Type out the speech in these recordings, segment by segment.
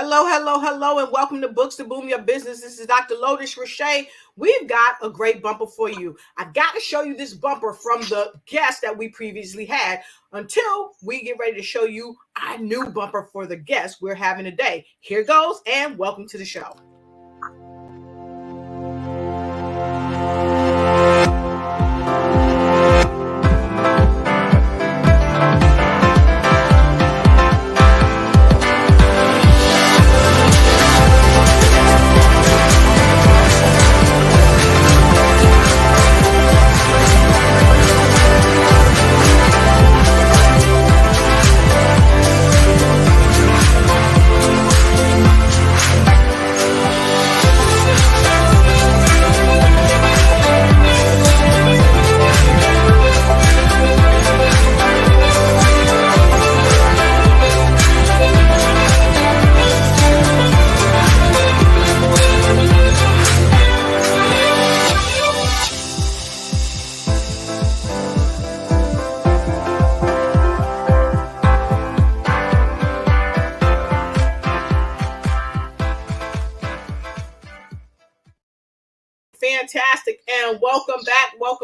Hello, hello, hello, and welcome to Books to Boom Your Business. This is Dr. Lotus Rashay. We've got a great bumper for you. I've got to show you this bumper from the guest that we previously had until we get ready to show you our new bumper for the guest we're having today. Here goes, and welcome to the show. Fantastic, and welcome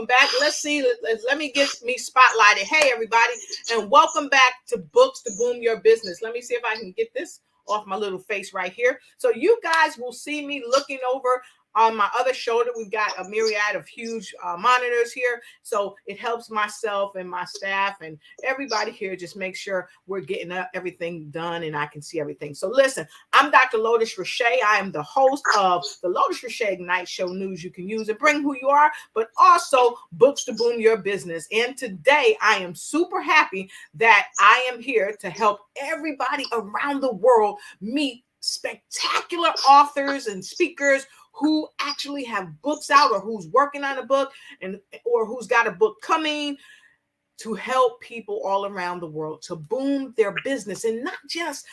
back. Let's see, let me get me spotlighted. Hey everybody, and welcome back to Books to Boom Your Business. Let me see if I can get this off my little face right here, so you guys will see me looking over on my other shoulder. We've got a myriad of huge monitors here, so it helps myself and my staff and everybody here just make sure we're getting everything done and I can see everything. So listen, I'm Dr. Lotus Rashay. I am the host of the Lotus Rashay Ignite Show News you can use and bring who you are, but also Books to Boom Your Business. And today I am super happy that I am here to help everybody around the world meet spectacular authors and speakers who actually have books out or who's working on a book or who's got a book coming to help people all around the world to boom their business, and not just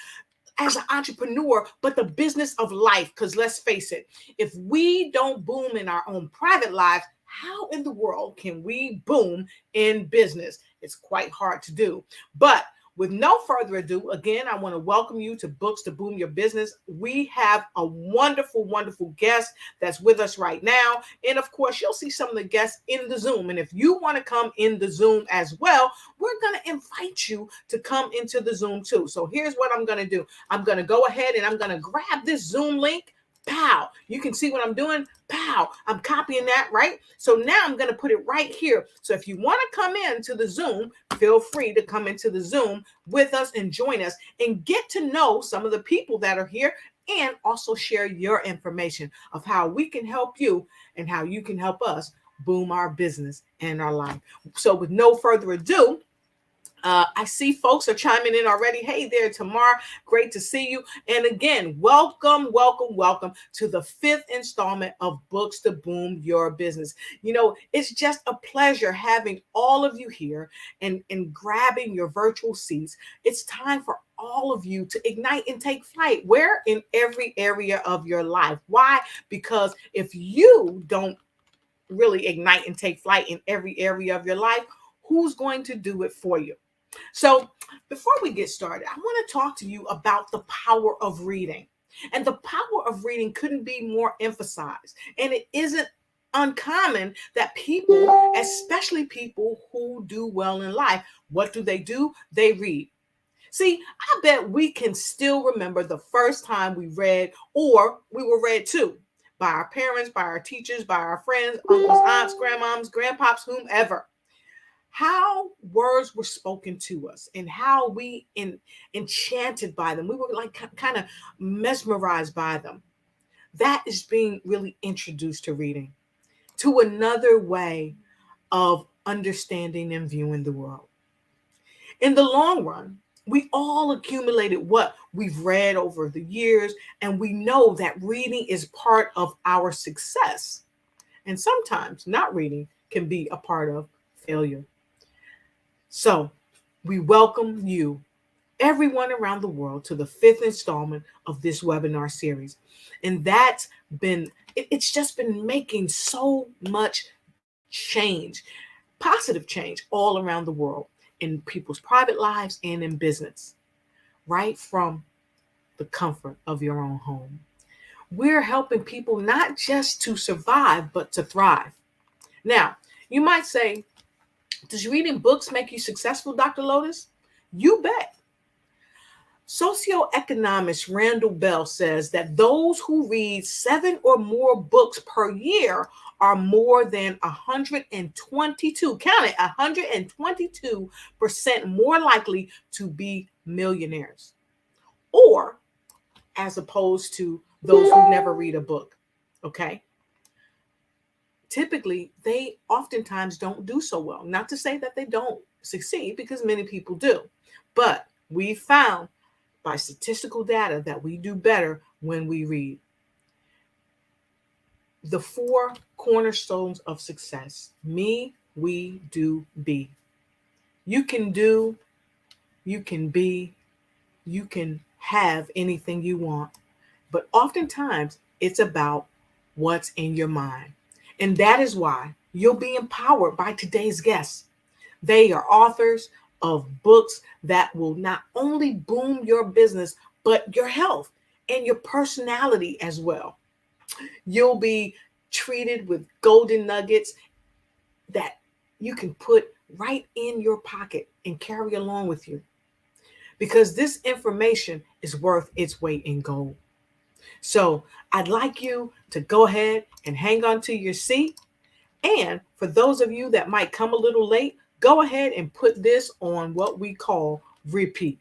as an entrepreneur, but the business of life. Because let's face it, if we don't boom in our own private lives, how in the world can we boom in business? It's quite hard to do. But with no further ado, again, I want to welcome you to Books to Boom Your Business. We have a wonderful, wonderful guest that's with us right now. And of course, you'll see some of the guests in the Zoom. And if you want to come in the Zoom as well, we're going to invite you to come into the Zoom too. So here's what I'm going to do. I'm going to go ahead and I'm going to grab this Zoom link. Pow. You can see what I'm doing. Pow. I'm copying that, right? So now I'm going to put it right here. So if you want to come into the Zoom, feel free to come into the Zoom with us and join us and get to know some of the people that are here and also share your information of how we can help you and how you can help us boom our business and our life. So with no further ado, I see folks are chiming in already. Hey there, Tamar. Great to see you. And again, welcome to the 5th installment of Books to Boom Your Business. You know, it's just a pleasure having all of you here and grabbing your virtual seats. It's time for all of you to ignite and take flight. Where? In every area of your life. Why? Because if you don't really ignite and take flight in every area of your life, who's going to do it for you? So before we get started, I want to talk to you about the power of reading. And the power of reading couldn't be more emphasized. And it isn't uncommon that people, especially people who do well in life, what do? They read. See, I bet we can still remember the first time we read or we were read to by our parents, by our teachers, by our friends, uncles, aunts, grandmoms, grandpops, whomever. How words were spoken to us and how we enchanted by them. We were like kind of mesmerized by them. That is being really introduced to reading, to another way of understanding and viewing the world. In the long run, we all accumulated what we've read over the years, and we know that reading is part of our success. And sometimes not reading can be a part of failure. So we welcome you, everyone around the world, to the 5th installment of this webinar series. And it's just been making so much change, positive change all around the world in people's private lives and in business, right? From the comfort of your own home. We're helping people not just to survive, but to thrive. Now, you might say, does reading books make you successful, Dr. Lotus? You bet. Socioeconomist Randall Bell says that those who read 7 or more books per year are more than 122, count it, 122% more likely to be millionaires, or as opposed to those who never read a book. Okay. Typically, they oftentimes don't do so well. Not to say that they don't succeed, because many people do. But we found by statistical data that we do better when we read. The 4 cornerstones of success: me, we, do, be. You can do, you can be, you can have anything you want. But oftentimes it's about what's in your mind. And that is why you'll be empowered by today's guests. They are authors of books that will not only boom your business, but your health and your personality as well. You'll be treated with golden nuggets that you can put right in your pocket and carry along with you, because this information is worth its weight in gold. So I'd like you to go ahead and hang on to your seat. And for those of you that might come a little late, go ahead and put this on what we call repeat.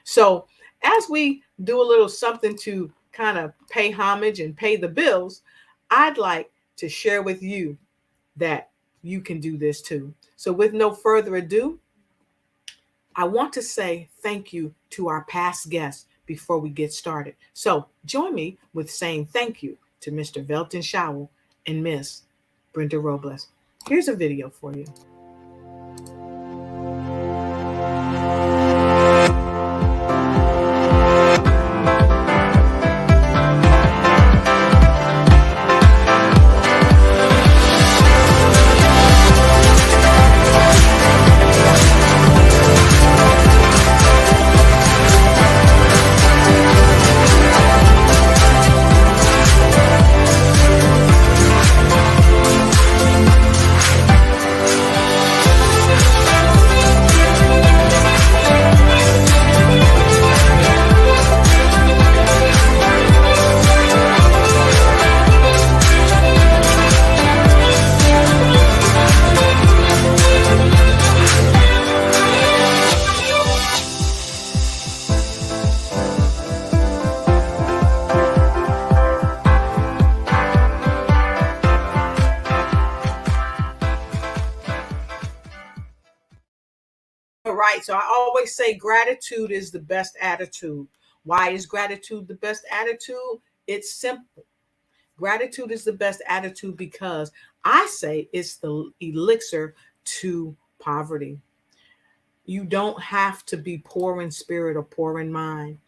So as we do a little something to kind of pay homage and pay the bills, I'd like to share with you that you can do this too. So with no further ado, I want to say thank you to our past guests before we get started. So join me with saying thank you to Mr. Velton Showell and Miss Brenda Robles. Here's a video for you. All right, so I always say gratitude is the best attitude. Why is gratitude the best attitude? It's simple. Gratitude is the best attitude because I say it's the elixir to poverty. You don't have to be poor in spirit or poor in mind.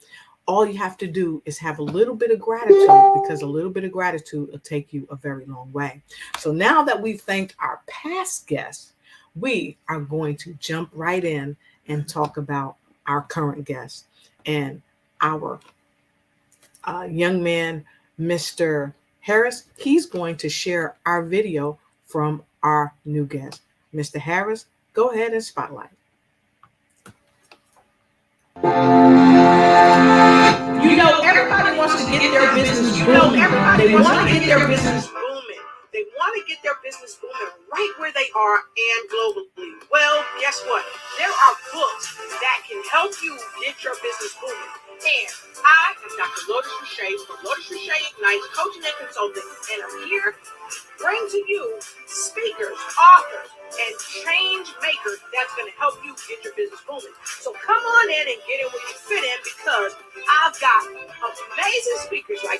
All you have to do is have a little bit of gratitude, because a little bit of gratitude will take you a very long way. So now that we've thanked our past guests, we are going to jump right in and talk about our current guest and our young man, Mr. Harris. He's going to share our video from our new guest. Mr. Harris, go ahead and spotlight. You know, everybody wants to get their business booming. They want to get their business booming. They want to get their business booming right where they are and globally. Well, guess what? There are books that can help you get your business booming. And I am Dr. Lotus Richey from Lotus Richey Ignites Coaching and Consulting, and I'm here to bring to you speakers, authors, and change makers that's going to help you get your business booming. So come on in and get in where you fit in, because I've got amazing speakers like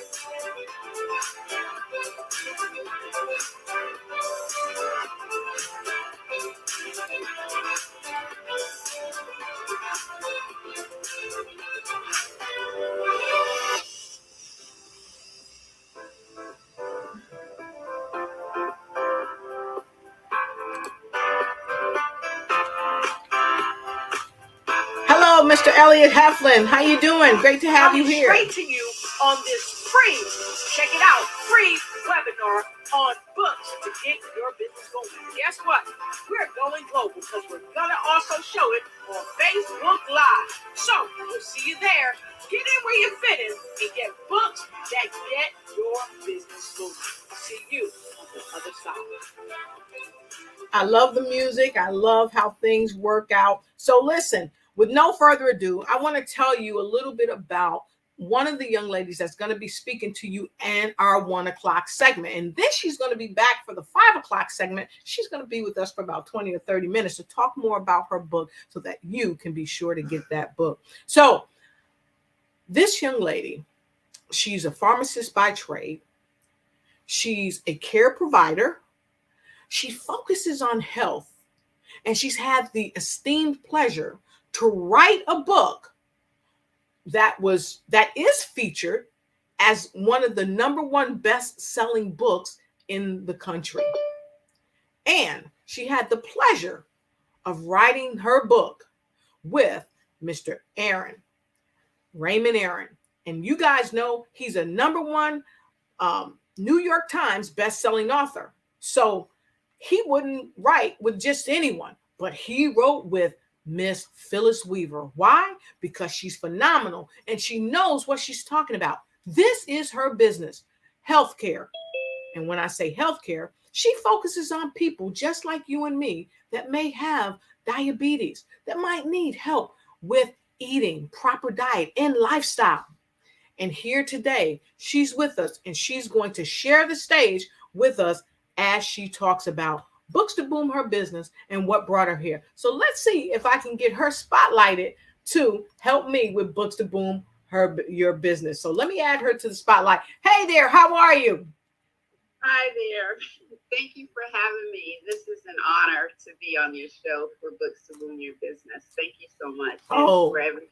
Hello, Hello, Mr. Elliot Heflin. How you doing? Great to have you here. Straight to you on this free, check it out, free webinar on books to get your business going. Guess what? We're going global because we're going to also show it on Facebook Live. So we'll see you there. Get in where you fit in and get books that get your business moving. See you on the other side. I love the music. I love how things work out. So listen, with no further ado, I want to tell you a little bit about one of the young ladies that's going to be speaking to you in our 1 o'clock segment. And then she's going to be back for the 5 o'clock segment. She's going to be with us for about 20 or 30 minutes to talk more about her book so that you can be sure to get that book. So this young lady, she's a pharmacist by trade. She's a care provider. She focuses on health, and she's had the esteemed pleasure to write a book that is featured as one of the #1 best-selling books in the country. And she had the pleasure of writing her book with Mr. Raymond Aaron. And you guys know he's a #1 New York Times best-selling author. So he wouldn't write with just anyone, but he wrote with Miss Phyllis Weaver. Why? Because she's phenomenal and she knows what she's talking about. This is her business, healthcare. And when I say healthcare, she focuses on people just like you and me that may have diabetes, that might need help with eating, proper diet, and lifestyle. And here today, she's with us and she's going to share the stage with us as she talks about books to boom her business and what brought her here. So let's see if I can get her spotlighted to help me with books to boom your business. So let me add her to the spotlight. Hey there, how are you? Hi there. Thank you for having me. This is an honor to be on your show for Books to Boom Your Business. Thank you so much. Oh, for everyone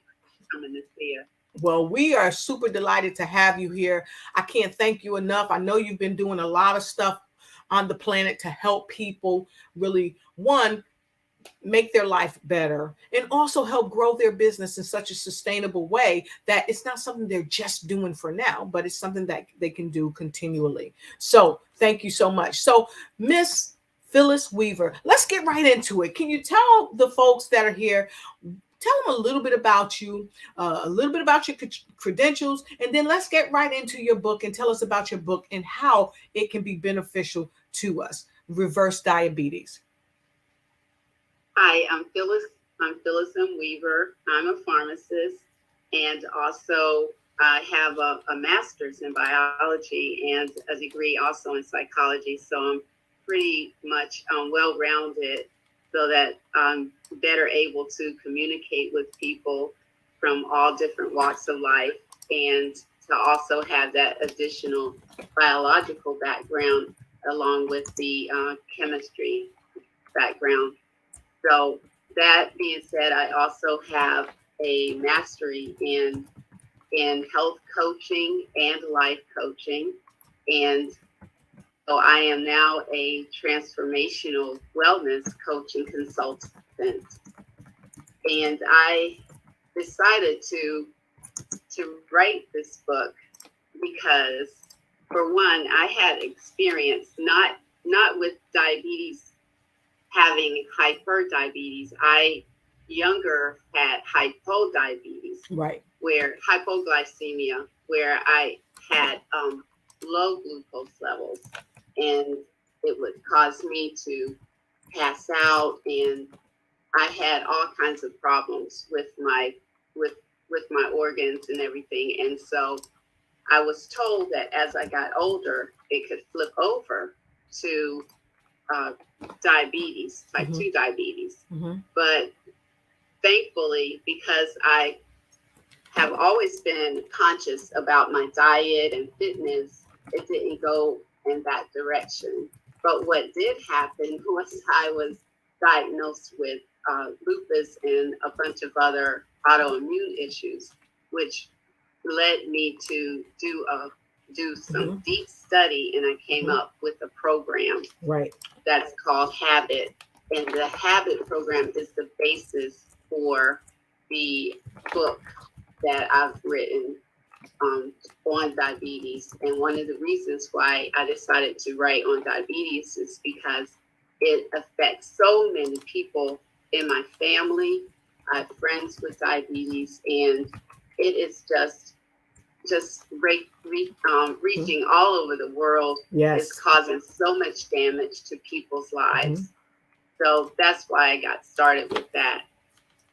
coming to see us. Well, we are super delighted to have you here. I can't thank you enough. I know you've been doing a lot of stuff on the planet to help people really, one, make their life better and also help grow their business in such a sustainable way that it's not something they're just doing for now, but it's something that they can do continually. So thank you so much. So Miss Phyllis Weaver, let's get right into it. Can you tell the folks that are here, tell them a little bit about you, a little bit about your credentials, and then let's get right into your book and tell us about your book and how it can be beneficial to us. Reverse Diabetes. Hi, I'm Phyllis M. Weaver. I'm a pharmacist and also I have a master's in biology and a degree also in psychology. So I'm pretty much well-rounded so that I'm better able to communicate with people from all different walks of life and to also have that additional biological background along with the chemistry background. So that being said, I also have a mastery in health coaching and life coaching. And so I am now a transformational wellness coach and consultant. And I decided to write this book because, for one, I had experience not with diabetes, having hyperdiabetes. I younger had hypodiabetes, right? Where hypoglycemia, where I had low glucose levels, and it would cause me to pass out, and I had all kinds of problems with my organs and everything. And so I was told that as I got older, it could flip over to diabetes, type 2 diabetes. But thankfully, because I have always been conscious about my diet and fitness, it didn't go in that direction. But what did happen was I was diagnosed with lupus and a bunch of other autoimmune issues, which led me to do some deep study, and I came up with a program that's called Habit. And the Habit program is the basis for the book that I've written on diabetes. And one of the reasons why I decided to write on diabetes is because it affects so many people in my family. I have friends with diabetes, and it is just reaching all over the world. Yes. It's causing so much damage to people's lives. So that's why I got started with that.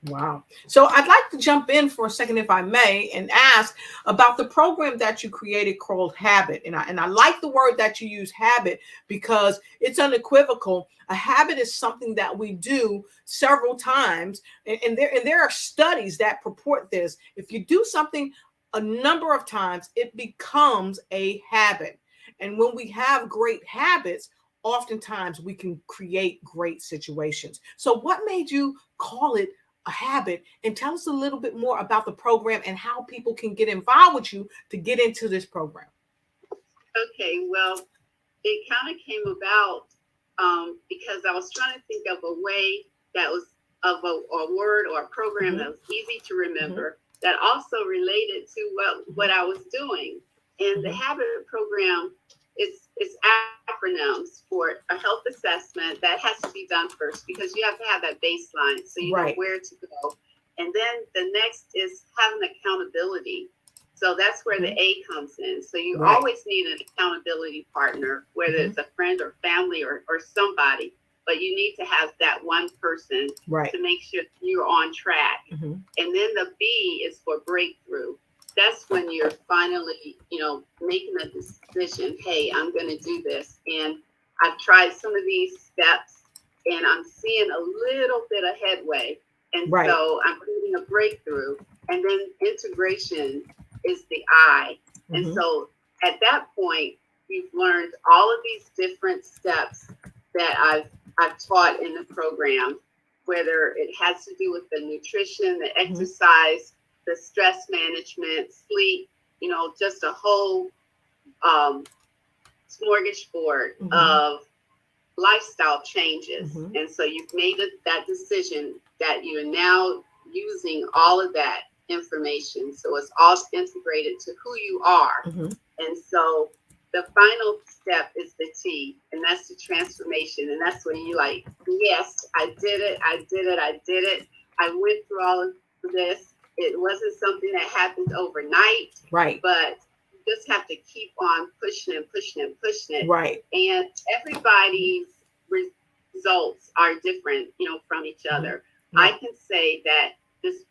Wow. So I'd like to jump in for a second, if I may, and ask about the program that you created called Habit. And I like the word that you use, habit, because it's unequivocal. A habit is something that we do several times. And there are studies that purport this. If you do something a number of times, it becomes a habit. And when we have great habits, oftentimes we can create great situations. So what made you call it a habit? And tell us a little bit more about the program and how people can get involved with you to get into this program. Okay, well, it kind of came about because I was trying to think of a way that was of a word or a program that was easy to remember, that also related to what I was doing. And the habit program is acronyms for a health assessment that has to be done first, because you have to have that baseline so you know where to go. And then the next is having accountability. So that's where the A comes in. So you always need an accountability partner, whether it's a friend or family or somebody, but you need to have that one person to make sure you're on track. And then the B is for breakthrough. That's when you're finally, making a decision. Hey, I'm going to do this. And I've tried some of these steps and I'm seeing a little bit of headway. And so I'm getting a breakthrough. And then integration is the I. And so at that point, you've learned all of these different steps that I've taught in the program, whether it has to do with the nutrition, the exercise, the stress management, sleep, just a whole smorgasbord of lifestyle changes. And so you've made that decision that you're now using all of that information. So it's all integrated to who you are. And so the final step is the T, and that's the transformation. And that's when you like, yes, I did it. I went through all of this. It wasn't something that happened overnight, but you just have to keep on pushing and pushing and pushing it. And everybody's results are different, from each other. I can say that this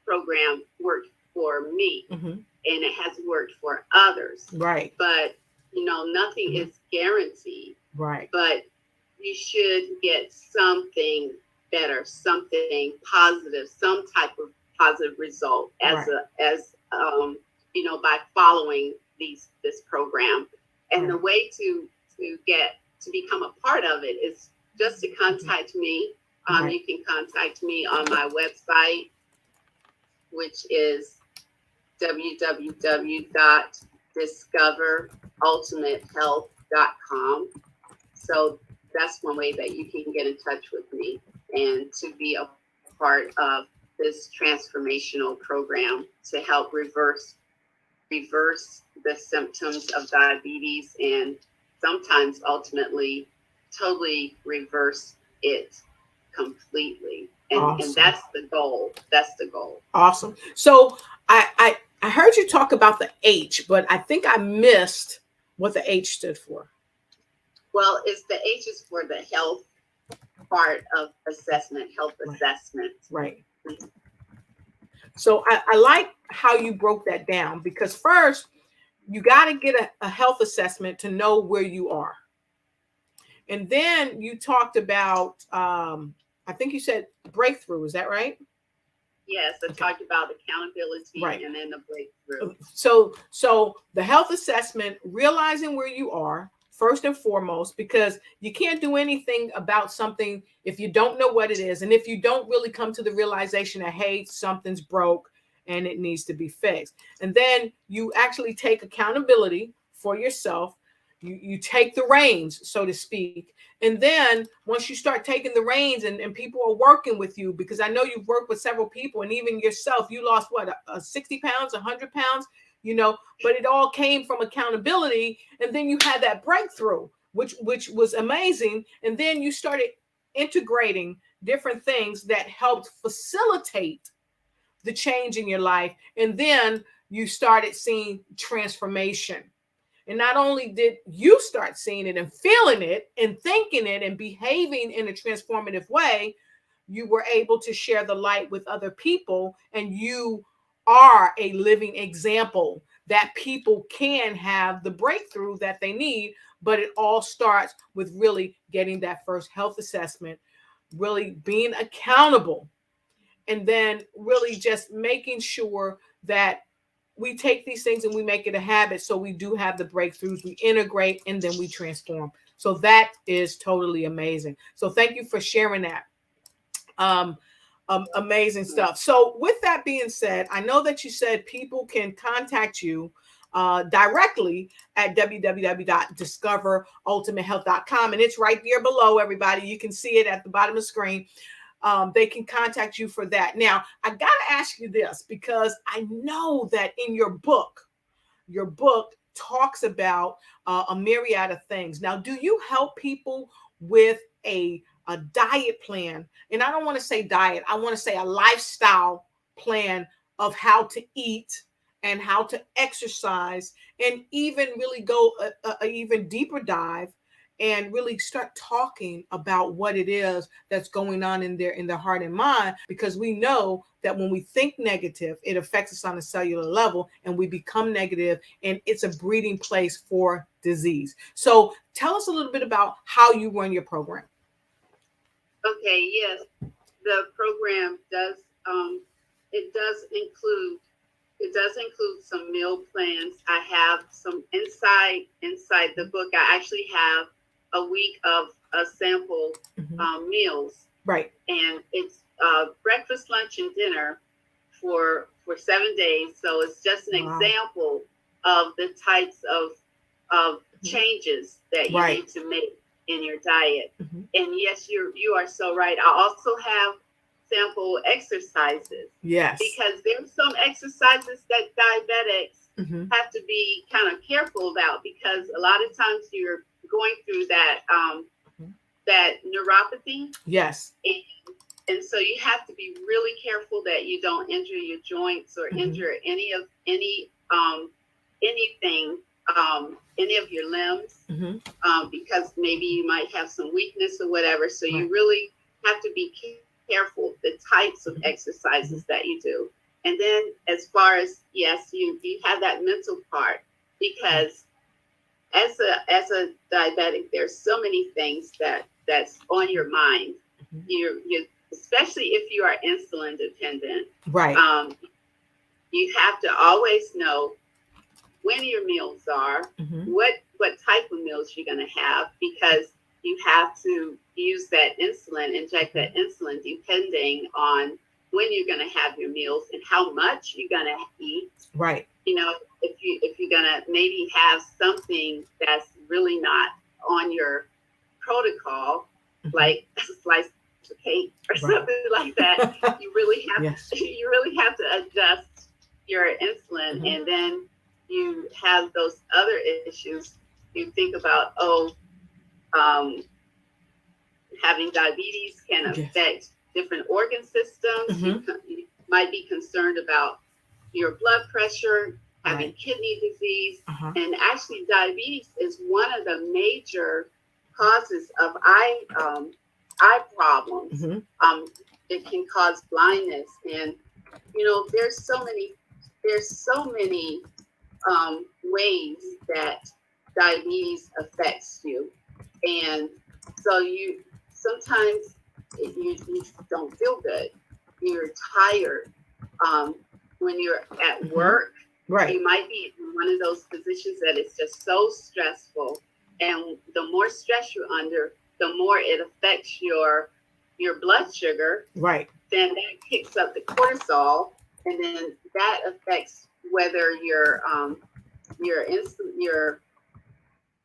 program worked for me, and it has worked for others. But, nothing is guaranteed. But you should get something better, something positive, some type of positive result by following this program. And the way to become a part of it is just to contact me. You can contact me on my website, which is www.discoverultimatehealth.com. So that's one way that you can get in touch with me and to be a part of this transformational program to help reverse the symptoms of diabetes, and sometimes ultimately totally reverse it completely. And that's the goal. Awesome. So I heard you talk about the H, but I think I missed what the H stood for. Well, the H is for the health part of assessment, health assessment. So I like how you broke that down, because first you got to get a health assessment to know where you are. And then you talked about, I think you said breakthrough. Is that right? Yes, I talked about accountability and then the breakthrough. So the health assessment, realizing where you are first and foremost, because you can't do anything about something if you don't know what it is. And if you don't really come to the realization that, hey, something's broke and it needs to be fixed. And then you actually take accountability for yourself. you take the reins, so to speak. And then once you start taking the reins and people are working with you, because I know you've worked with several people, and even yourself, you lost what, 60 pounds, 100 pounds, but it all came from accountability. And then you had that breakthrough, which was amazing. And then you started integrating different things that helped facilitate the change in your life. And then you started seeing transformation. And not only did you start seeing it and feeling it and thinking it and behaving in a transformative way, you were able to share the light with other people. And you are a living example that people can have the breakthrough that they need. But it all starts with really getting that first health assessment, really being accountable, and then really just making sure that we take these things and we make it a habit. So we do have the breakthroughs, we integrate, and then we transform. So that is totally amazing. So thank you for sharing that. Amazing stuff. So with that being said, I know that you said people can contact you directly at www.discoverultimatehealth.com. And it's right there below, everybody. You can see it at the bottom of the screen. They can contact you for that. Now, I got to ask you this, because I know that in your book talks about a myriad of things. Now, do you help people with a diet plan? And I don't want to say diet, I want to say a lifestyle plan of how to eat and how to exercise, and even really go a even deeper dive and really start talking about what it is that's going on in their heart and mind, because we know that when we think negative, it affects us on a cellular level, and we become negative, and it's a breeding place for disease. So tell us a little bit about how you run your program. Okay, yes, the program does include some meal plans. I have some inside the book. I actually have a week of sample meals, right? And it's breakfast, lunch, and dinner for 7 days. So it's just an example of the types of changes that you need to make in your diet. And yes, you are so right. I also have sample exercises. Yes. Because there's some exercises that diabetics have to be kind of careful about, because a lot of times you're going through that that neuropathy. Yes. And so you have to be really careful that you don't injure your joints or injure any of your limbs, because maybe you might have some weakness or whatever. So you really have to be careful the types of exercises that you do. And then as far as, yes, you have that mental part, because as a diabetic, there's so many things that's on your mind. You especially if you are insulin dependent, right? You have to always know when your meals are, what type of meals you're going to have, because you have to use that insulin, inject that insulin, depending on when you're going to have your meals and how much you're going to eat. Right. If you're going to maybe have something that's really not on your protocol, like a slice of cake or something like that, you really have to adjust your insulin. And then you have those other issues. You think about, having diabetes can affect different organ systems. You might be concerned about your blood pressure, having kidney disease, and actually diabetes is one of the major causes of eye problems. It can cause blindness, and there's so many ways that diabetes affects you, and so sometimes you don't feel good. You're tired. When you're at work, you might be in one of those positions that it's just so stressful. And the more stress you're under, the more it affects your blood sugar. Right. Then that kicks up the cortisol, and then that affects whether your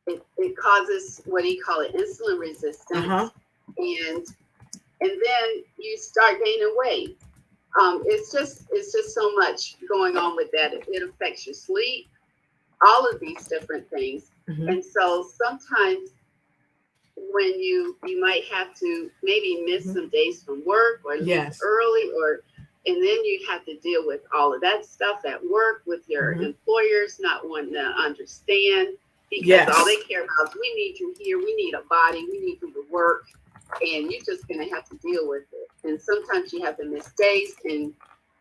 it causes, what do you call it, insulin resistance, and then you start gaining weight. It's just so much going on with that. It affects your sleep, all of these different things. And so sometimes when you might have to maybe miss some days from work or leave early, and then you have to deal with all of that stuff at work with your employers not wanting to understand, because all they care about is, we need you here, we need a body, we need you to work, and you're just going to have to deal with it. And sometimes you have to miss days, and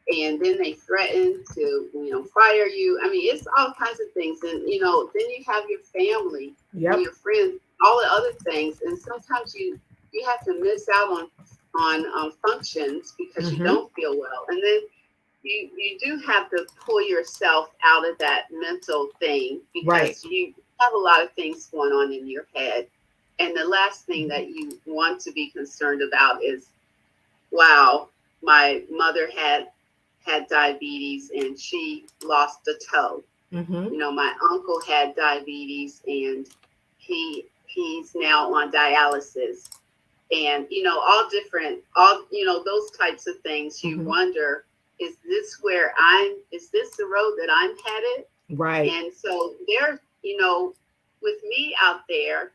then they threaten to, fire you. I mean, it's all kinds of things. And, then you have your family, and your friends, all the other things. And sometimes you have to miss out on functions because you don't feel well. And then you do have to pull yourself out of that mental thing, because you have a lot of things going on in your head. And the last thing that you want to be concerned about is, wow, my mother had diabetes and she lost a toe. My uncle had diabetes and he's now on dialysis. And, all those types of things. You wonder, is this the road that I'm headed? Right. And so there, with me out there,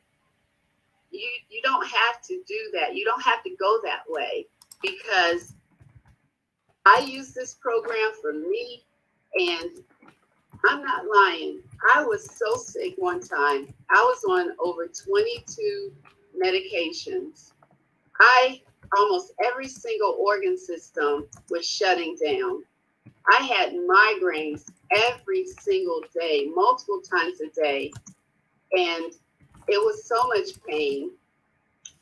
you don't have to do that. You don't have to go that way, because I use this program for me, and I'm not lying. I was so sick one time. I was on over 22 medications. Almost every single organ system was shutting down. I had migraines every single day, multiple times a day, and it was so much pain.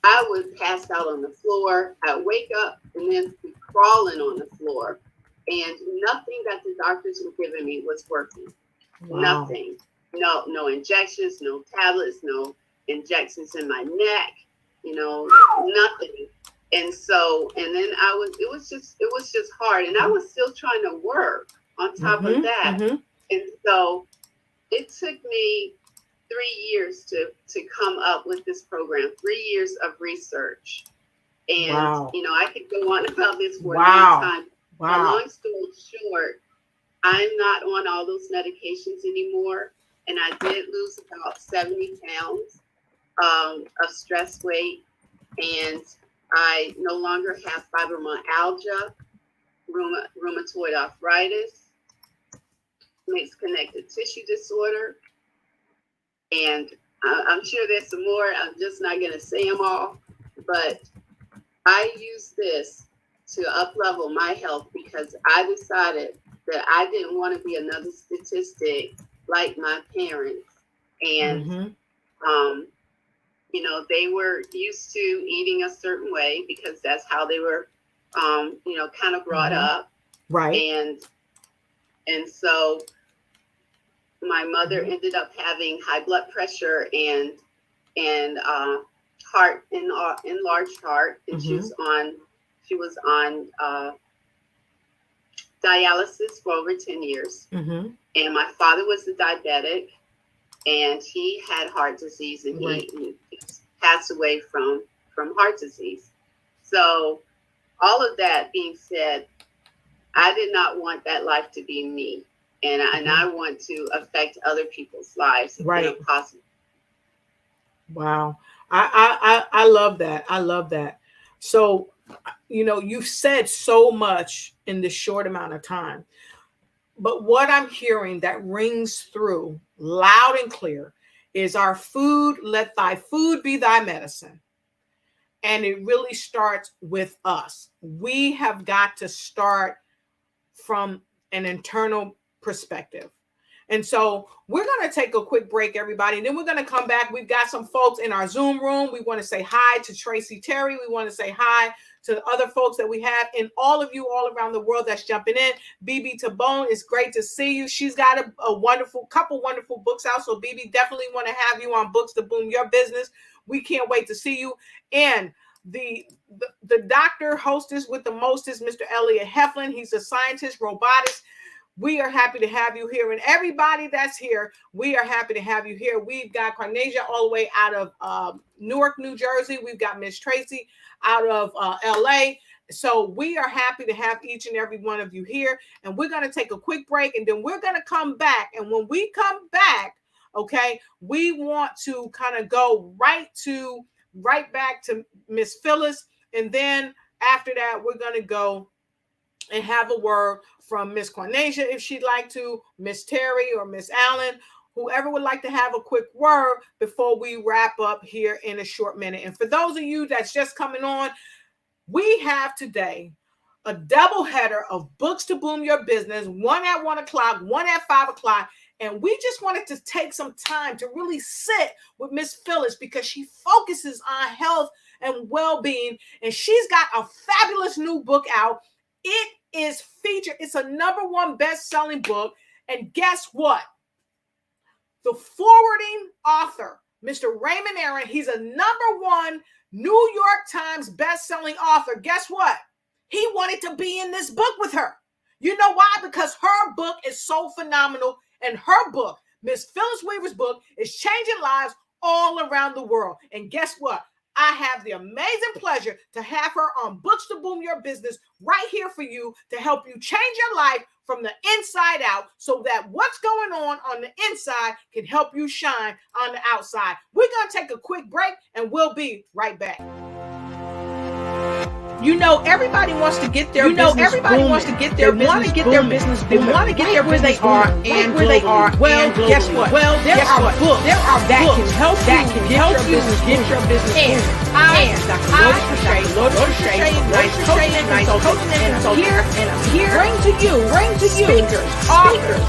I would pass out on the floor. I'd wake up and then be crawling on the floor. And nothing that the doctors were giving me was working. Wow. Nothing. No injections, no tablets, no injections in my neck, nothing. And then it was just hard. And I was still trying to work on top of that. And so it took me 3 years to come up with this program, 3 years of research. And, I could go on about this for a long time. But long story short, I'm not on all those medications anymore. And I did lose about 70 pounds of stress weight. And I no longer have fibromyalgia, rheumatoid arthritis, mixed connective tissue disorder. And I'm sure there's some more. I'm just not going to say them all. But I use this to up-level my health, because I decided that I didn't want to be another statistic like my parents. And, they were used to eating a certain way because that's how they were, kind of brought up. Right. And so my mother ended up having high blood pressure and heart, enlarged heart, and she was on dialysis for over 10 years. And my father was a diabetic, and he had heart disease, and he passed away from heart disease. So all of that being said, I did not want that life to be me. And I want to affect other people's lives if possible. Wow. I love that. I love that. So, you've said so much in this short amount of time. But what I'm hearing that rings through loud and clear is our food, let thy food be thy medicine. And it really starts with us. We have got to start from an internal perspective. And so we're going to take a quick break, everybody. And then we're going to come back. We've got some folks in our Zoom room. We want to say hi to Tracy Terry. We want to say hi to the other folks that we have, and all of you all around the world that's jumping in. BB Tabone, it's great to see you. She's got a couple wonderful books out. So BB, definitely want to have you on Books to Boom Your Business. We can't wait to see you. And the doctor hostess with the mostest, Mr. Elliot Heflin. He's a scientist, robotics. We are happy to have you here. And everybody that's here, we are happy to have you here. We've got Carnasia all the way out of Newark, New Jersey. We've got Miss Tracy out of LA. So we are happy to have each and every one of you here. And we're going to take a quick break, and then we're going to come back. And when we come back, okay, we want to kind of go right back to Miss Phyllis. And then after that, we're going to go and have a word from Miss Carnasia, if she'd like to, Miss Terry or Miss Allen, whoever would like to have a quick word before we wrap up here in a short minute. And for those of you that's just coming on, we have today a double header of Books to Boom Your Business, one at 1 o'clock, one at 5 o'clock. And we just wanted to take some time to really sit with Miss Phyllis, because she focuses on health and well-being. And she's got a fabulous new book out. It is featured. It's a #1 best-selling book. And guess what? The forwarding author, Mr. Raymond Aaron, he's a #1 New York Times best-selling author. Guess what? He wanted to be in this book with her. You know why? Because her book is so phenomenal. And her book, Miss Phyllis Weaver's book, is changing lives all around the world. And guess what? I have the amazing pleasure to have her on Books to Boom Your Business right here for you, to help you change your life from the inside out, so that what's going on the inside can help you shine on the outside. We're going to take a quick break, and we'll be right back. You know, everybody wants to get their business booming. They want to get their business booming. They want to get their where they are and where they are. Well, guess what? Well, there are books that can help you get your business booming. And Dr. Nice coaching and I'm here bring to you speakers, authors,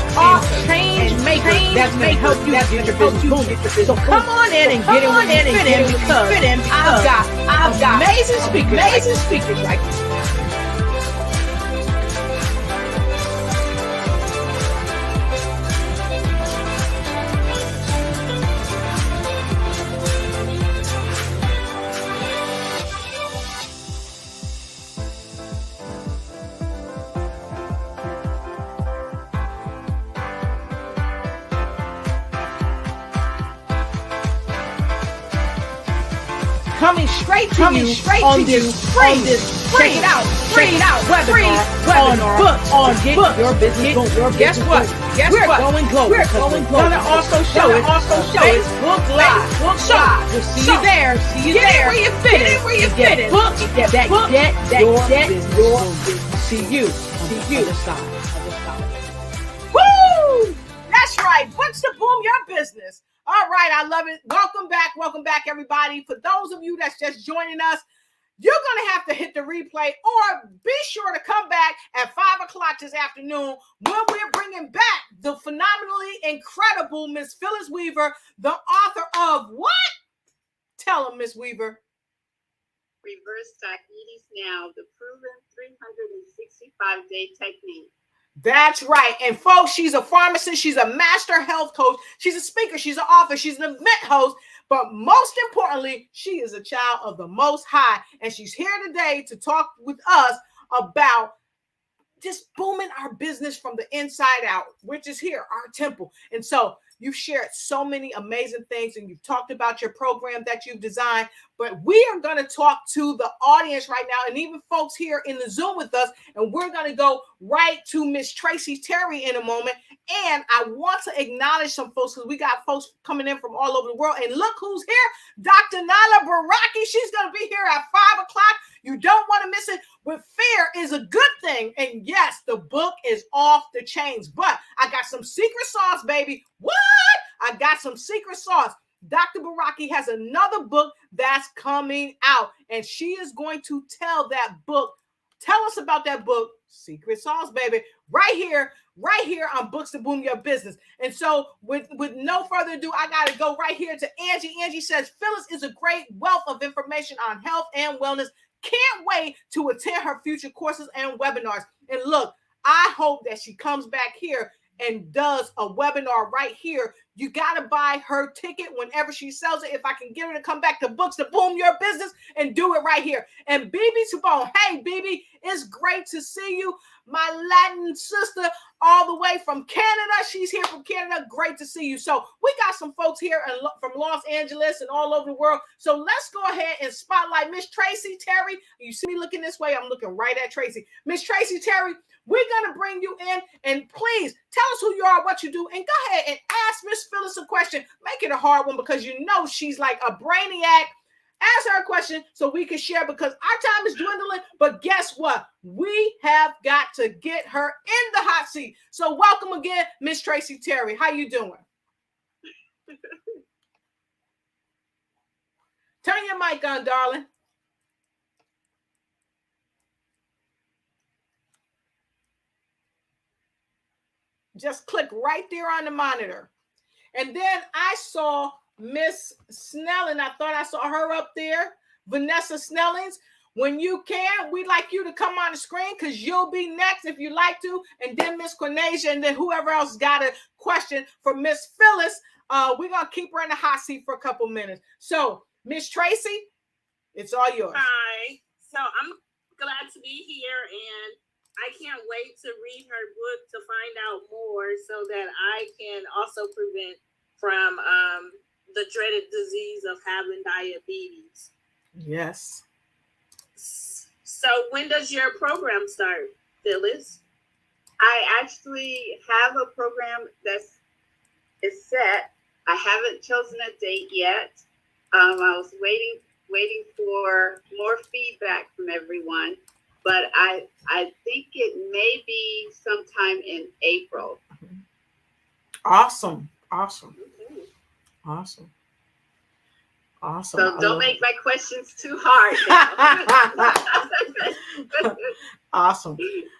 change makers that's going to help you get your business booming. So come on in and get in because I've got amazing speakers like coming straight to you on this free, check it out, webinar on get your business booming. Guess what? We're going global. We're gonna also show it Facebook Live. So we'll see you there. Get where you fit it. Books that get your business. See you on the other side. Woo! That's right. Books to Boom Your Business. All right, I love it. Welcome back, everybody. For those of you that's just joining us, you're going to have to hit the replay, or be sure to come back at 5 o'clock this afternoon, when we're bringing back the phenomenally incredible Miss Phyllis Weaver, the author of what? Tell them, Miss Weaver. Reverse Diabetes Now, the proven 365-day technique. That's right. And folks, she's a pharmacist. She's a master health coach. She's a speaker. She's an author. She's an event host. But most importantly, she is a child of the Most High. And she's here today to talk with us about just booming our business from the inside out, which is here, our temple. And so you've shared so many amazing things, and you've talked about your program that you've designed. But we are going to talk to the audience right now, and even folks here in the Zoom with us. And we're going to go right to Miss Tracy Terry in a moment. And I want to acknowledge some folks, because we got folks coming in from all over the world. And look who's here, Dr. Nailah Beraki. She's going to be here at 5 o'clock. You don't want to miss it. With fear is a good thing. And yes, the book is off the chains. But I got some secret sauce, baby. What? I got some secret sauce. Dr. Beraki has another book that's coming out, and she is going to tell that book. Tell us about that book, Secret Sauce, baby, right here on Books to Boom Your Business. And so with no further ado, I got to go right here to Angie. Angie says, Phyllis is a great wealth of information on health and wellness. Can't wait to attend her future courses and webinars. And look, I hope that she comes back here and does a webinar right here You got to buy her ticket whenever she sells it. If I can get her to come back to Books to Boom Your Business and do it right here. And BB Sabone, hey, BB, it's great to see you. My Latin sister all the way from Canada. She's here from Canada. Great to see you. So we got some folks here from Los Angeles and all over the world. So let's go ahead and spotlight Miss Tracy Terry. You see me looking this way. I'm looking right at Tracy. Miss Tracy Terry, we're going to bring you in, and please tell us who you are, what you do, and go ahead and ask Miss Phyllis a question. Make it a hard one because you know she's like a brainiac. Ask her a question so we can share because our time is dwindling. But guess what? We have got to get her in the hot seat. So welcome again, Miss Tracy Terry. How you doing? Turn your mic on, darling. Just click right there on the monitor. And then I saw Miss Snelling. I thought I saw her up there. Vanessa Snellings. When you can, we'd like you to come on the screen because you'll be next if you like to. And then Miss Quinasia, and then whoever else got a question for Miss Phyllis. We're going to keep her in the hot seat for a couple minutes. So, Miss Tracy, it's all yours. Hi. So I'm glad to be here, and I can't wait to read her book to find out more so that I can also prevent from the dreaded disease of having diabetes. Yes. So when does your program start, Phyllis? I actually have a program that's set. I haven't chosen a date yet. I was waiting for more feedback from everyone, but I think it may be sometime in April. Awesome. Mm-hmm. Awesome. So don't make my questions too hard now. Awesome.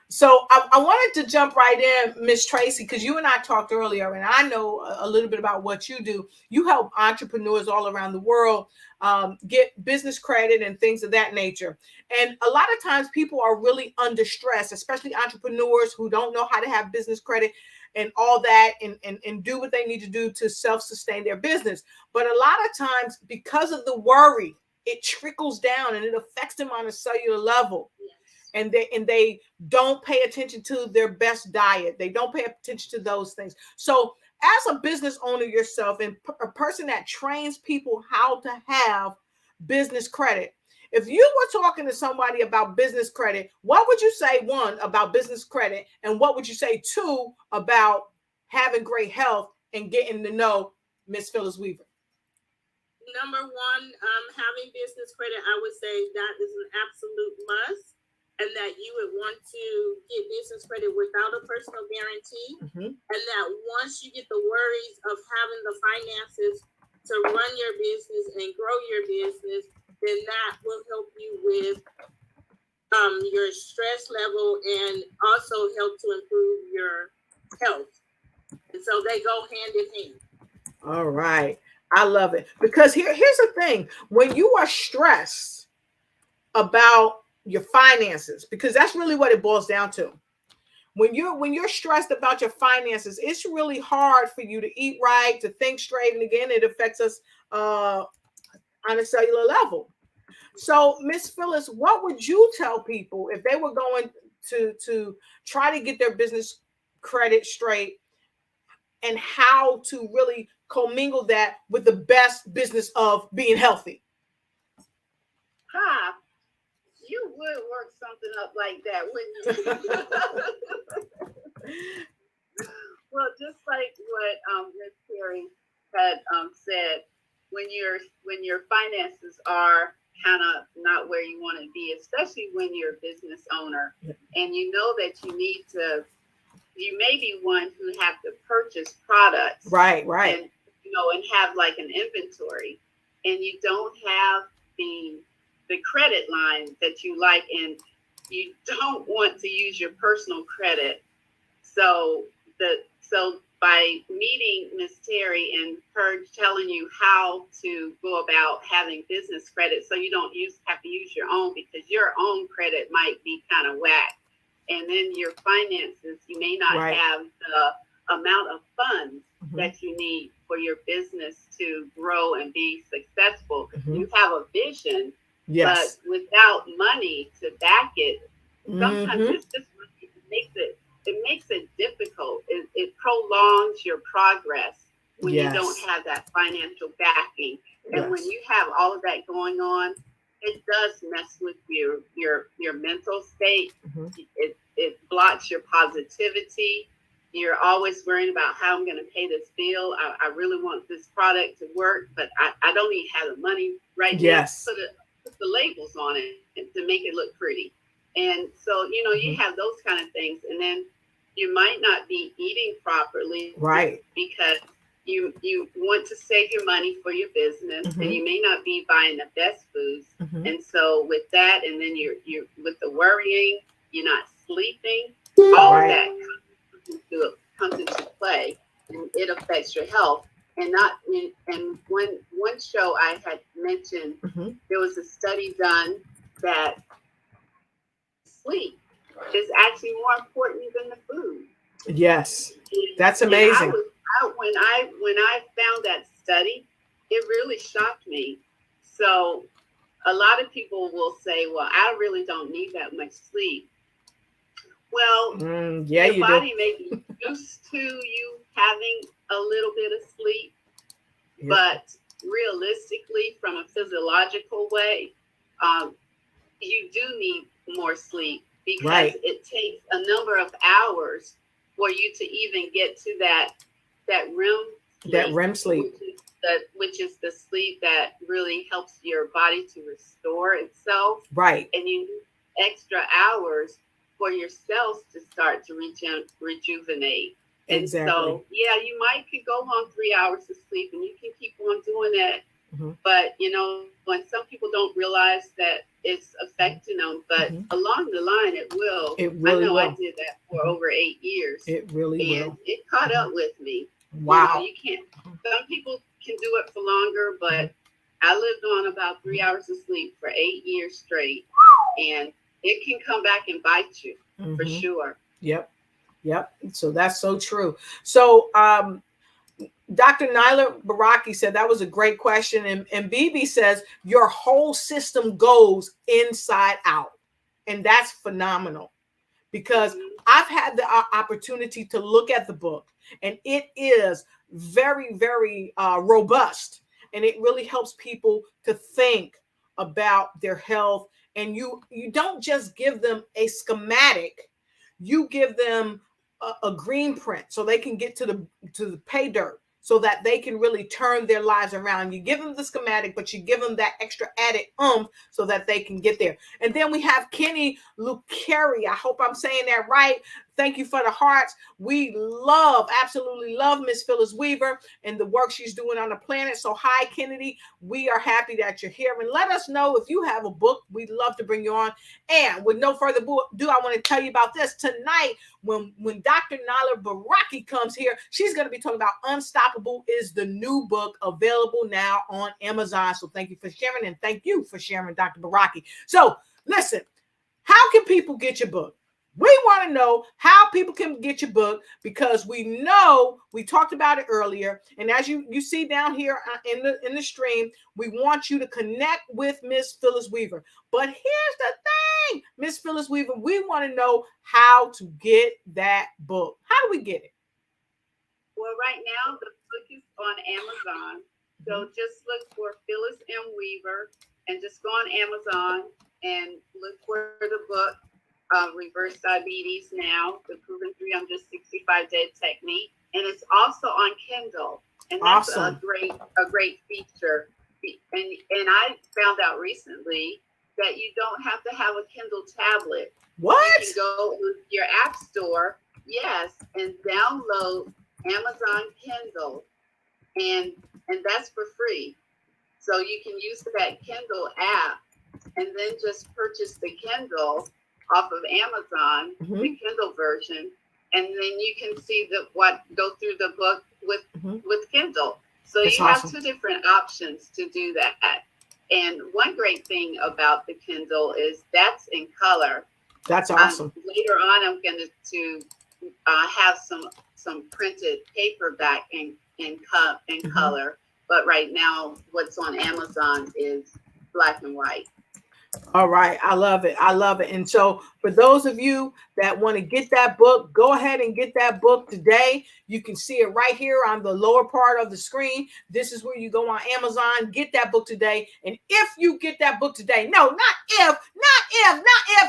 So I wanted to jump right in, Miss Tracy, because you and I talked earlier, and I know a little bit about what you do. You help entrepreneurs all around the world get business credit and things of that nature. And a lot of times people are really under stress, especially entrepreneurs who don't know how to have business credit and all that and do what they need to do to self-sustain their business. But a lot of times, because of the worry, it trickles down and it affects them on a cellular level. Yes. And they don't pay attention to their best diet. They don't pay attention to those things. So as a business owner yourself and a person that trains people how to have business credit, if you were talking to somebody about business credit, what would you say, one, about business credit? And what would you say, two, about having great health and getting to know Miss Phyllis Weaver? Number one, having business credit, I would say that is an absolute must, and that you would want to get business credit without a personal guarantee. Mm-hmm. And that once you get the worries of having the finances to run your business and grow your business, then that will help you with your stress level and also help to improve your health. And so they go hand in hand. All right. I love it. Because here's the thing. When you are stressed about your finances, because that's really what it boils down to. When you're stressed about your finances, it's really hard for you to eat right, to think straight. And again, it affects us on a cellular level. So, Miss Phyllis, what would you tell people if they were going to try to get their business credit straight and how to really commingle that with the best business of being healthy? You would work something up like that, wouldn't you? Well, just like what Ms. Terry had said, when your finances are kind of not where you want to be, especially when you're a business owner, and you know that you may be one who have to purchase products, right, and and have like an inventory, and you don't have the credit line that you like, and you don't want to use your personal credit. So by meeting Miss Terry and her telling you how to go about having business credit, so you don't have to use your own, because your own credit might be kind of whack, and then your finances, you may not have amount of funds that you need for your business to grow and be successful. You have a vision, but without money to back it, sometimes it's just it makes it difficult. It prolongs your progress when you don't have that financial backing. And when you have all of that going on, it does mess with your mental state. It blocks your positivity. You're always worrying about how I'm going to pay this bill. I really want this product to work, but I don't even have the money right now. Put the labels on it to make it look pretty. And so, you have those kind of things. And then you might not be eating properly. Right. Because you want to save your money for your business, and you may not be buying the best foods. And so with that, and then you're with the worrying, you're not sleeping, all of that comes into play, and it affects your health. And one show I had mentioned, there was a study done that sleep is actually more important than the food. Yes, that's amazing. When I found that study, it really shocked me. So a lot of people will say, well, I really don't need that much sleep. Well, your body may be used to you having a little bit of sleep, but realistically, from a physiological way, you do need more sleep, because it takes a number of hours for you to even get to that REM sleep. Which is the sleep that really helps your body to restore itself. Right. And you need extra hours for your cells to start to rejuvenate. And so, you could go on 3 hours of sleep, and you can keep on doing that. But, when some people don't realize that it's affecting them, but along the line, it will. It really will. I did that for over 8 years. It really will. And it caught up with me. Wow. You can't, some people can do it for longer, but I lived on about 3 hours of sleep for 8 years straight, and it can come back and bite you for sure. Yep. So that's so true. So, Dr. Nailah Beraki said that was a great question. And BB says your whole system goes inside out. And that's phenomenal, because I've had the opportunity to look at the book, and it is very, very robust. And it really helps people to think about their health. And you don't just give them a schematic, you give them a green print so they can get to the pay dirt, so that they can really turn their lives around. You give them the schematic, but you give them that extra added so that they can get there. And then we have Kenny Lucari. I hope I'm saying that right. Thank you for the hearts. We absolutely love Miss Phyllis Weaver and the work she's doing on the planet. So hi, Kennedy. We are happy that you're here. And let us know if you have a book. We'd love to bring you on. And with no further ado, I want to tell you about this. Tonight, when Dr. Nailah Beraki comes here, she's going to be talking about Unstoppable is the new book, available now on Amazon. So thank you for sharing, and thank you for sharing, Dr. Beraki. So listen, how can people get your book? We want to know how people can get your book, because we know we talked about it earlier. And as you see down here in the stream, we want you to connect with Miss Phyllis Weaver. But here's the thing, Miss Phyllis Weaver, we want to know how to get that book. How do we get it? Well, right now the book is on Amazon. So just look for Phyllis M. Weaver and just go on Amazon and look for the book. Reverse Diabetes Now, the Proven 365-Day Technique, and it's also on Kindle, and that's a great feature. And I found out recently that you don't have to have a Kindle tablet. What? You can go to your app store, and download Amazon Kindle, and that's for free. So you can use that Kindle app, and then just purchase the Kindle off of Amazon, the Kindle version, and then you can see go through the book with Kindle. So that's have two different options to do that. And one great thing about the Kindle is that's in color. That's awesome. Later on, I'm going to have some some printed paperback in color, but right now what's on Amazon is black and white. All right. I love it. I love it. And so for those of you that want to get that book, go ahead and get that book today. You can see it right here on the lower part of the screen. This is where you go on Amazon, get that book today. And if you get that book today, no, not if.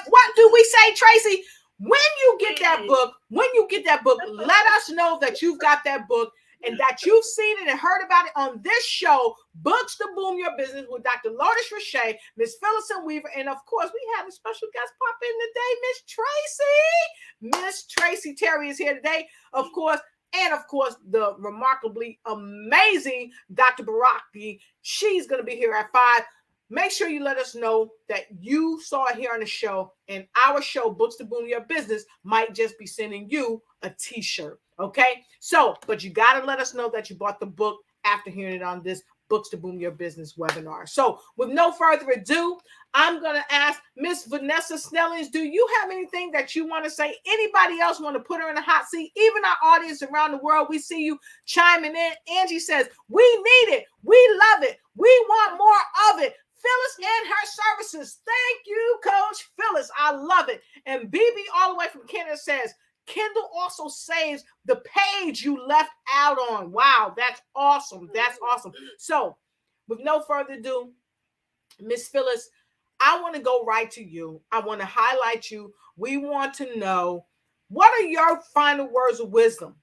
What do we say, Tracy? When you get that book, let us know that you've got that book and that you've seen it and heard about it on this show, Books to Boom Your Business, with Dr. Lourdes Richey, Miss Phyllis Weaver, and of course, we have a special guest pop in today, Miss Tracy Terry is here today, of course, and of course, the remarkably amazing Dr. Beraki. She's going to be here at 5. Make sure you let us know that you saw it here on the show, and our show, Books to Boom Your Business, might just be sending you a t-shirt. Okay, so, but you got to let us know that you bought the book after hearing it on this Books to Boom Your Business webinar. So with no further ado, I'm going to ask Miss Vanessa Snellings, do you have anything that you want to say? Anybody else want to put her in the hot seat? Even our audience around the world, we see you chiming in. Angie says, we need it. We love it. We want more of it. Phyllis and her services. Thank you, Coach Phyllis. I love it. And BB all the way from Canada says, Kindle also saves the page you left out on. Wow, that's awesome. That's awesome. So with no further ado, Miss Phyllis, I want to go right to you. I want to highlight you. We want to know, what are your final words of wisdom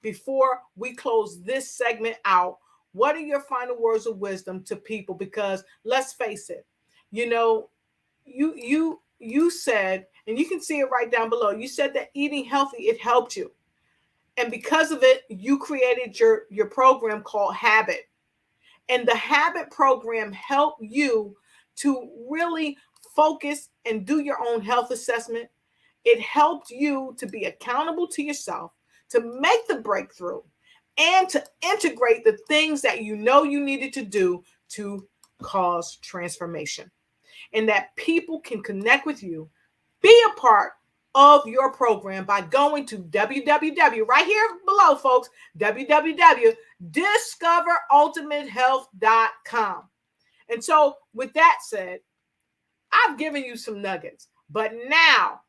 before we close this segment out? What are your final words of wisdom to people? Because let's face it, you know, you said, and you can see it right down below, you said that eating healthy, it helped you. And because of it, you created your program called Habit. And the Habit program helped you to really focus and do your own health assessment. It helped you to be accountable to yourself, to make the breakthrough, and to integrate the things that you know you needed to do to cause transformation. And that people can connect with you, be a part of your program by going to www, right here below, folks, www.discoverultimatehealth.com. And so with that said, I've given you some nuggets, but now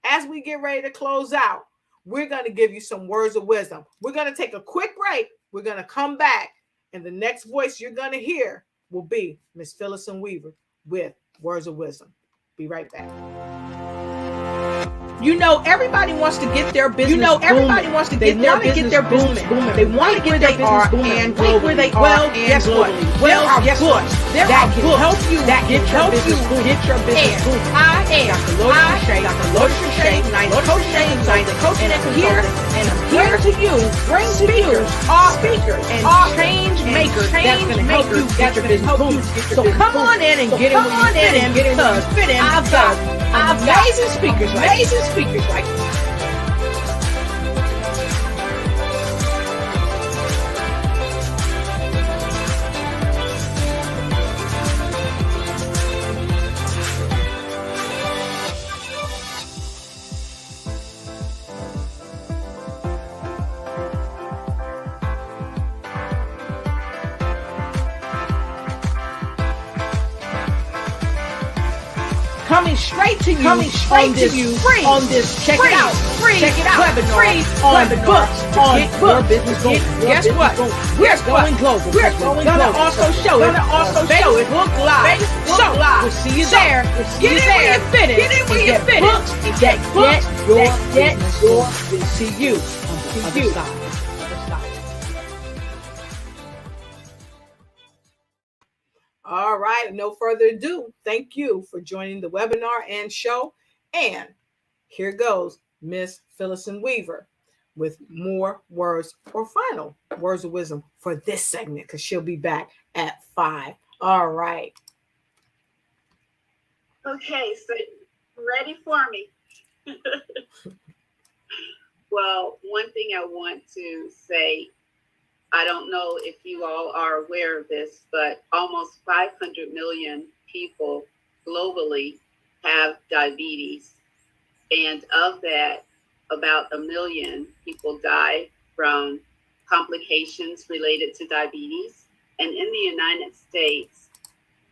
as we get ready to close out, we're going to give you some words of wisdom. We're going to take a quick break. We're going to come back, and the next voice you're going to hear will be Miss Phyllis Weaver with Words of Wisdom. Be right back. You know, everybody wants to get their business booming. They want to get their business booming. They want to get their business booming and where they are. Well, guess what? There are books that can help you get your business booming. I am Dr. Lourdes Richey, Nailah Coaching and here to you bring speakers and change makers that's going to help you get your business booming. So come on in and get in because I've got amazing speakers like coming straight to you on this check it out webinar on books on your business booming. Guess what? We're going global. We're gonna also show it Facebook Live. So we'll see you there. Get in where you fit in. Books and get your business. We'll see you on the other side. All right, no further ado. Thank you for joining the webinar and show. And here goes Miss Phyllis Weaver with more words or final words of wisdom for this segment, because she'll be back at 5. All right. Okay, so ready for me? Well, one thing I want to say, I don't know if you all are aware of this, but almost 500 million people globally have diabetes. And of that, about 1 million people die from complications related to diabetes. And in the United States,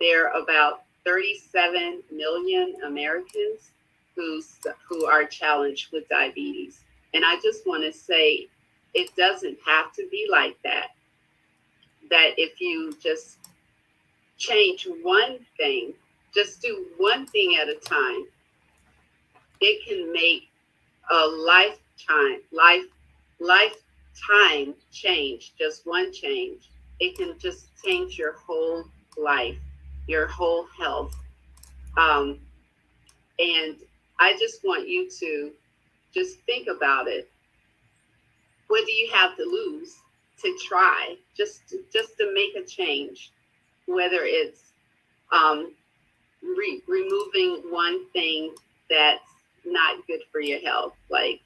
there are about 37 million Americans who are challenged with diabetes. And I just want to say, it doesn't have to be like that. That if you just change one thing, just do one thing at a time, it can make a lifetime change. Just one change, it can just change your whole life, your whole health. And I just want you to just think about it. What do you have to lose to try, just to make a change? Whether it's removing one thing that's not good for your health, like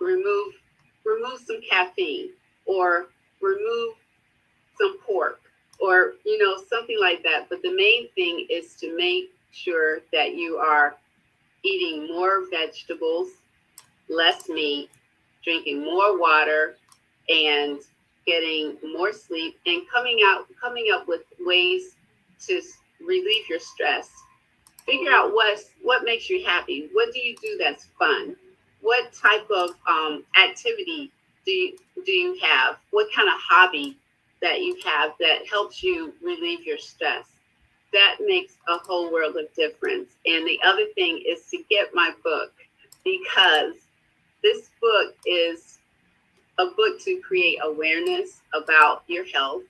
remove some caffeine, or remove some pork, or something like that. But the main thing is to make sure that you are eating more vegetables, less meat, drinking more water, and getting more sleep, and coming up with ways to relieve your stress. Figure out what makes you happy. What do you do that's fun? What type of activity do you have? What kind of hobby that you have that helps you relieve your stress? That makes a whole world of difference. And the other thing is to get my book, because this book is a book to create awareness about your health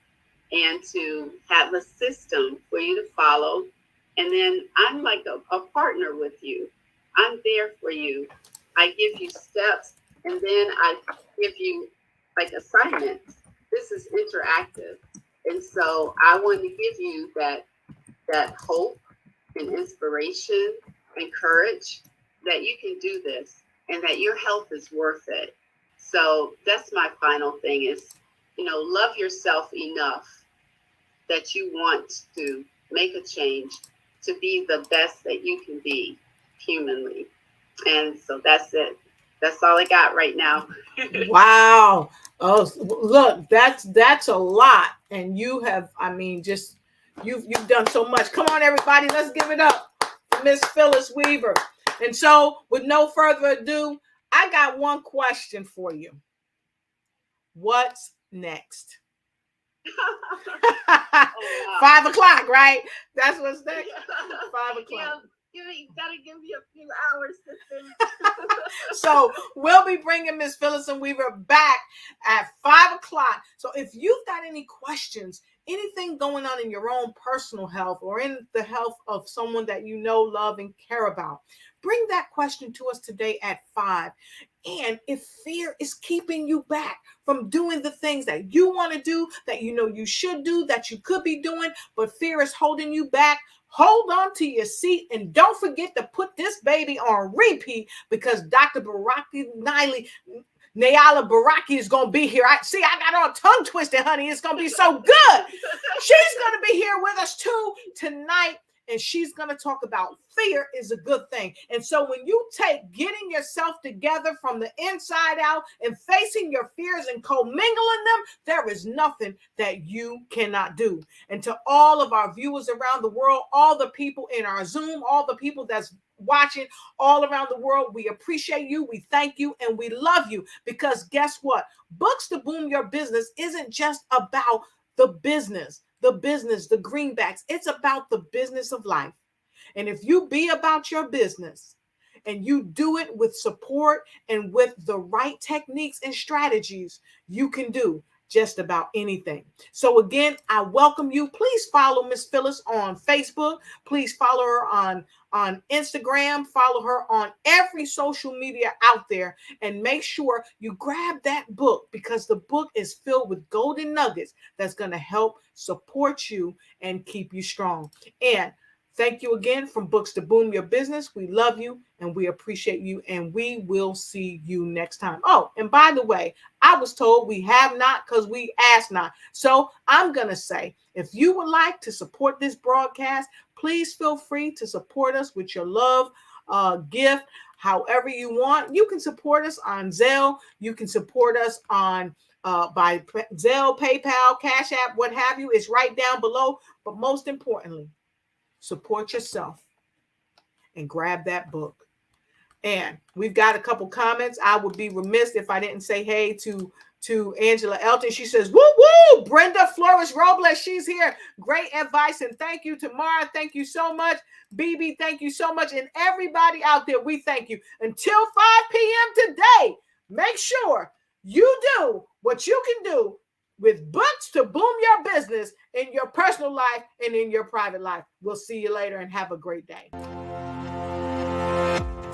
and to have a system for you to follow. And then I'm like a partner with you. I'm there for you. I give you steps, and then I give you like assignments. This is interactive. And so I want to give you that hope and inspiration and courage that you can do this and that your health is worth it. So that's my final thing is, love yourself enough that you want to make a change to be the best that you can be humanly. And so that's it. That's all I got right now. Wow. Oh, look, that's a lot. And you have, you've done so much. Come on, everybody, let's give it up for Miss Phyllis Weaver. And so with no further ado, I got one question for you. What's next? Oh, wow. 5 o'clock, right? That's what's next. 5 o'clock. You gotta give me a few hours to think. So we'll be bringing Miss Phyllis Weaver back at 5 o'clock. So if you've got any questions, anything going on in your own personal health or in the health of someone that you know, love, and care about, bring that question to us today at 5. And if fear is keeping you back from doing the things that you want to do, that you know you should do, that you could be doing, but fear is holding you back, hold on to your seat and don't forget to put this baby on repeat, because Dr. Beraki, Nailah Beraki is going to be here. I got all tongue twisted, honey. It's going to be so good. She's going to be here with us too tonight. And she's going to talk about fear is a good thing. And so when you take getting yourself together from the inside out and facing your fears and commingling them, there is nothing that you cannot do. And to all of our viewers around the world, all the people in our Zoom, all the people that's watching all around the world, we appreciate you, we thank you, and we love you. Because guess what? Books to Boom Your Business isn't just about the business, the greenbacks. It's about the business of life. And if you be about your business and you do it with support and with the right techniques and strategies, you can do just about anything. So again, I welcome you. Please follow Miss Phyllis on Facebook. Please follow her on Instagram. Follow her on every social media out there, and make sure you grab that book, because the book is filled with golden nuggets that's going to help support you and keep you strong. And thank you again from Books to Boom Your Business. We love you and we appreciate you, and we will see you next time. Oh, and by the way, I was told we have not because we asked not. So I'm going to say, if you would like to support this broadcast, please feel free to support us with your love gift. however you want. You can support us on Zelle. You can support us on by Zelle, PayPal, Cash App, what have you. It's right down below. But most importantly, support yourself and grab that book. And we've got a couple comments. I would be remiss if I didn't say hey to Angela Elton. She says, woo, woo, Brenda Flores Robles. She's here. Great advice. And thank you, Tamara. Thank you so much. BB, thank you so much. And everybody out there, we thank you. Until 5 p.m. today, make sure you do what you can do with books to boom your business in your personal life and in your private life. We'll see you later and have a great day.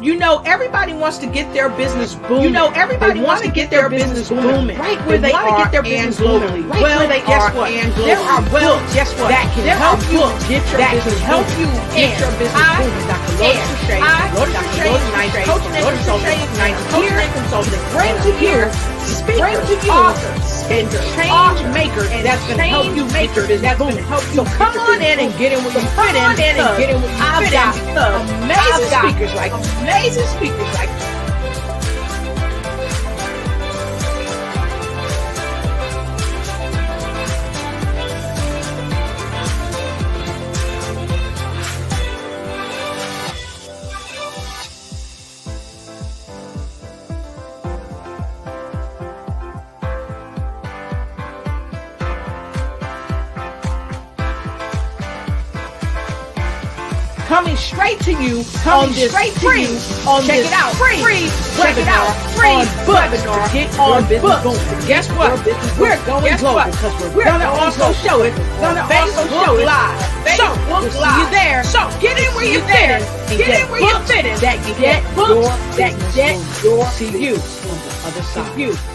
You know, everybody wants to get their business booming. You know, everybody wants to get their business booming right where they are get their business booming. Right where they are and globally. There are books that can help you get your business booming. Dr. Coaching and consulting, brings to you speakers, authors, and change makers that's going to help you make your business booming. So come on in and get in where you fit in. I've got amazing speakers like coming straight to you on this free webinar on Buffett. Get on business booming. Guess what? We're going global because we're gonna also show it on Facebook Live. So we'll see you there. So get in where you fit in. Get in where you fit in. That you get your see you on the other side.